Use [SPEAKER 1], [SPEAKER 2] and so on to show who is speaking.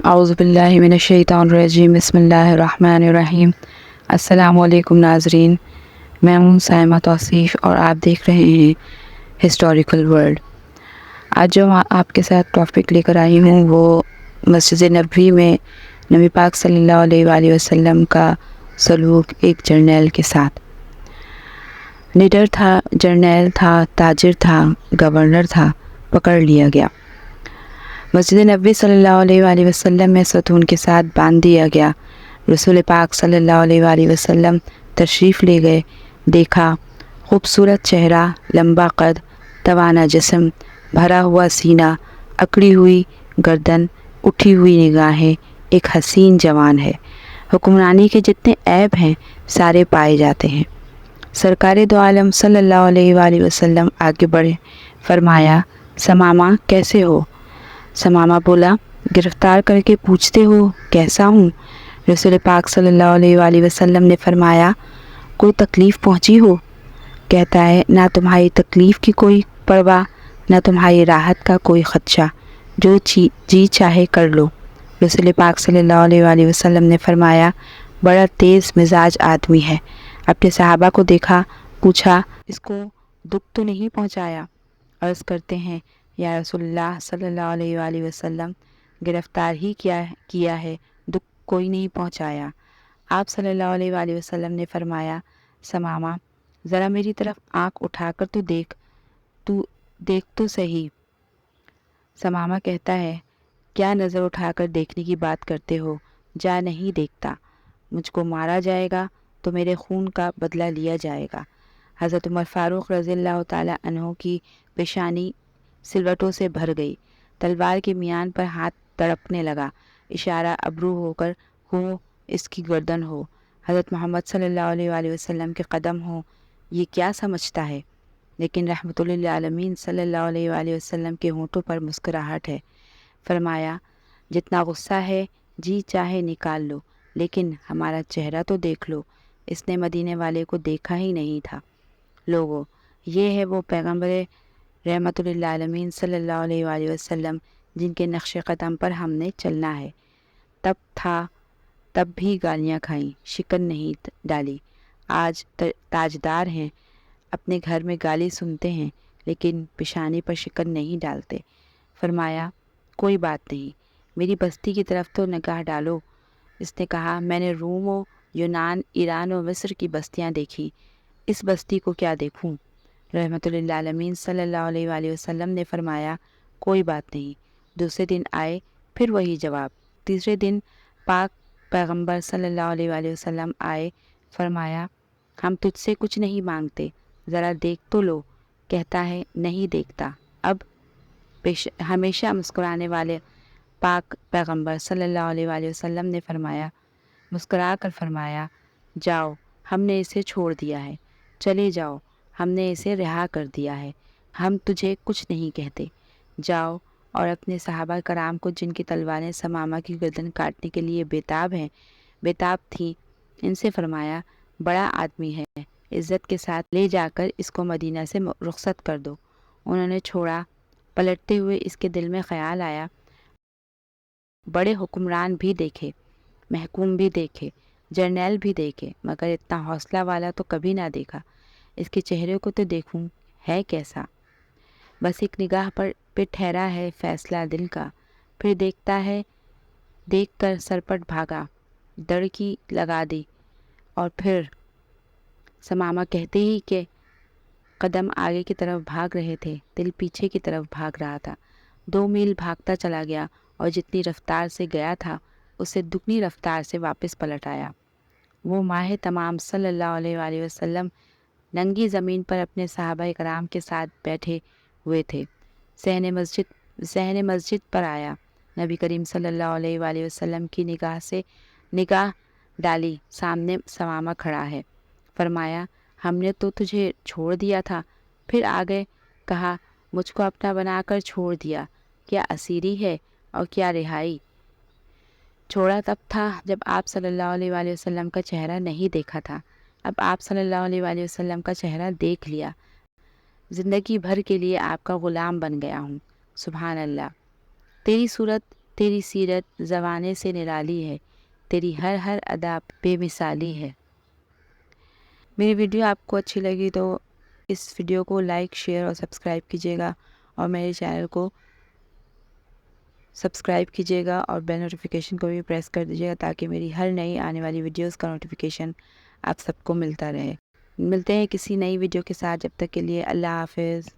[SPEAKER 1] اعوذ باللہ من الشیطان الرجیم، بسم اللہ الرحمن الرحیم۔ السلام علیکم ناظرین، میں ہوں سائمہ توصیف اور آپ دیکھ رہے ہیں ہسٹوریکل ورلڈ۔ آج جو آپ کے ساتھ ٹاپک لے کر آئی ہوں وہ مسجد نبوی میں نبی پاک صلی اللہ علیہ وآلہ وسلم کا سلوک ایک جرنیل کے ساتھ۔ لیڈر تھا، جرنیل تھا، تاجر تھا، گورنر تھا، پکڑ لیا گیا۔ مسجد نبوی صلی اللہ علیہ وآلہ وسلم میں ستون کے ساتھ باندھ دیا گیا۔ رسول پاک صلی اللہ علیہ وآلہ وسلم تشریف لے گئے۔ دیکھا خوبصورت چہرہ، لمبا قد، توانا جسم، بھرا ہوا سینہ، اکڑی ہوئی گردن، اٹھی ہوئی نگاہیں، ایک حسین جوان ہے۔ حکمرانی کے جتنے عیب ہیں سارے پائے جاتے ہیں۔ سرکار دو عالم صلی اللہ علیہ وآلہ وسلم آگے بڑھے، فرمایا ثمامہ کیسے ہو؟ ثمامہ بولا گرفتار کر کے پوچھتے ہو کیسا ہوں؟ رسول پاک صلی اللہ علیہ وآلہ وسلم نے فرمایا کوئی تکلیف پہنچی ہو؟ کہتا ہے نہ تمہاری تکلیف کی کوئی پرواہ، نہ تمہاری راحت کا کوئی خدشہ، جو جی چاہے کر لو۔ رسول پاک صلی اللہ علیہ وآلہ وسلم نے فرمایا بڑا تیز مزاج آدمی ہے۔ اپنے صحابہ کو دیکھا، پوچھا اس کو دکھ تو نہیں پہنچایا؟ عرض کرتے ہیں یا رسول اللہ صلی اللہ علیہ وآلہ وسلم گرفتار ہی کیا ہے، دکھ کوئی نہیں پہنچایا۔ آپ صلی اللہ علیہ وآلہ وسلم نے فرمایا ثمامہ ذرا میری طرف آنکھ اٹھا کر تو دیکھ تو صحیح۔ ثمامہ کہتا ہے کیا نظر اٹھا کر دیکھنے کی بات کرتے ہو؟ جا نہیں دیکھتا، مجھ کو مارا جائے گا تو میرے خون کا بدلہ لیا جائے گا۔ حضرت عمر فاروق رضی اللہ تعالیٰ عنہ کی پیشانی سلوٹوں سے بھر گئی، تلوار کے میان پر ہاتھ تڑپنے لگا، اشارہ ابرو ہو کر ہو اس کی گردن ہو، حضرت محمد صلی اللہ علیہ وآلہ وسلم کے قدم ہو، یہ کیا سمجھتا ہے؟ لیکن رحمت للعالمین صلی اللہ علیہ وآلہ وسلم کے ہونٹوں پر مسکراہٹ ہے۔ فرمایا جتنا غصہ ہے جی چاہے نکال لو، لیکن ہمارا چہرہ تو دیکھ لو۔ اس نے مدینے والے کو دیکھا ہی نہیں تھا۔ لوگو یہ ہے وہ پیغمبر رحمت للعالمین صلی اللہ علیہ وآلہ وسلم جن کے نقش قدم پر ہم نے چلنا ہے۔ تب بھی گالیاں کھائیں، شکن نہیں ڈالی۔ آج تاجدار ہیں، اپنے گھر میں گالی سنتے ہیں لیکن پیشانی پر شکن نہیں ڈالتے۔ فرمایا کوئی بات نہیں، میری بستی کی طرف تو نگاہ ڈالو۔ اس نے کہا میں نے روم و یونان، ایران و مصر کی بستیاں دیکھی، اس بستی کو کیا دیکھوں؟ رحمت للعالمین صلی اللہ علیہ وآلہ وسلم نے فرمایا کوئی بات نہیں۔ دوسرے دن آئے، پھر وہی جواب۔ تیسرے دن پاک پیغمبر صلی اللہ علیہ وآلہ وسلم آئے، فرمایا ہم تجھ سے کچھ نہیں مانگتے، ذرا دیکھ تو لو۔ کہتا ہے نہیں دیکھتا۔ اب ہمیشہ مسکرانے والے پاک پیغمبر صلی اللہ علیہ وآلہ وسلم نے مسکرا کر فرمایا جاؤ، ہم نے اسے چھوڑ دیا ہے، چلے جاؤ، ہم نے اسے رہا کر دیا ہے، ہم تجھے کچھ نہیں کہتے، جاؤ۔ اور اپنے صحابہ کرام کو جن کی تلواریں ثمامہ کی گردن کاٹنے کے لیے بیتاب تھیں، ان سے فرمایا بڑا آدمی ہے، عزت کے ساتھ لے جا کر اس کو مدینہ سے رخصت کر دو۔ انہوں نے چھوڑا۔ پلٹتے ہوئے اس کے دل میں خیال آیا بڑے حکمران بھی دیکھے، محکوم بھی دیکھے، جرنیل بھی دیکھے، مگر اتنا حوصلہ والا تو کبھی نہ دیکھا۔ اس کے چہرے کو تو دیکھوں ہے کیسا؟ بس ایک نگاہ پہ ٹھہرا ہے فیصلہ دل کا، پھر دیکھ کر سرپٹ بھاگا، دڑکی لگا دی، اور پھر ثمامہ کہتے ہی کہ قدم آگے کی طرف بھاگ رہے تھے، دل پیچھے کی طرف بھاگ رہا تھا۔ 2 میل بھاگتا چلا گیا اور جتنی رفتار سے گیا تھا اس سے دگنی رفتار سے واپس پلٹ آیا۔ وہ ماہ تمام صلی اللہ علیہ وآلہ وسلم ننگی زمین پر اپنے صحابہ کرام کے ساتھ بیٹھے ہوئے تھے۔ صحن مسجد پر آیا، نبی کریم صلی اللہ علیہ وآلہ وسلم کی نگاہ ڈالی، سامنے ثمامہ کھڑا ہے۔ فرمایا ہم نے تو تجھے چھوڑ دیا تھا، پھر آگے کہا مجھ کو اپنا بنا کر چھوڑ دیا، کیا اسیری ہے اور کیا رہائی؟ چھوڑا تب تھا جب آپ صلی اللہ علیہ وآلہ وسلم کا چہرہ نہیں دیکھا تھا، اب آپ صلی اللہ علیہ وآلہ وسلم کا چہرہ دیکھ لیا، زندگی بھر کے لیے آپ کا غلام بن گیا ہوں۔ سبحان اللہ، تیری صورت تیری سیرت زمانے سے نرالی ہے، تیری ہر ہر ادا بے مثالی ہے۔ میری ویڈیو آپ کو اچھی لگی تو اس ویڈیو کو لائک، شیئر اور سبسکرائب کیجیے گا، اور میرے چینل کو سبسکرائب کیجیے گا اور بیل نوٹیفیکیشن کو بھی پریس کر دیجیے گا تاکہ میری ہر نئی آنے والی ویڈیوز کا نوٹیفیکیشن آپ سب کو ملتا رہے۔ ملتے ہیں کسی نئی ویڈیو کے ساتھ، جب تک کے لیے اللہ حافظ۔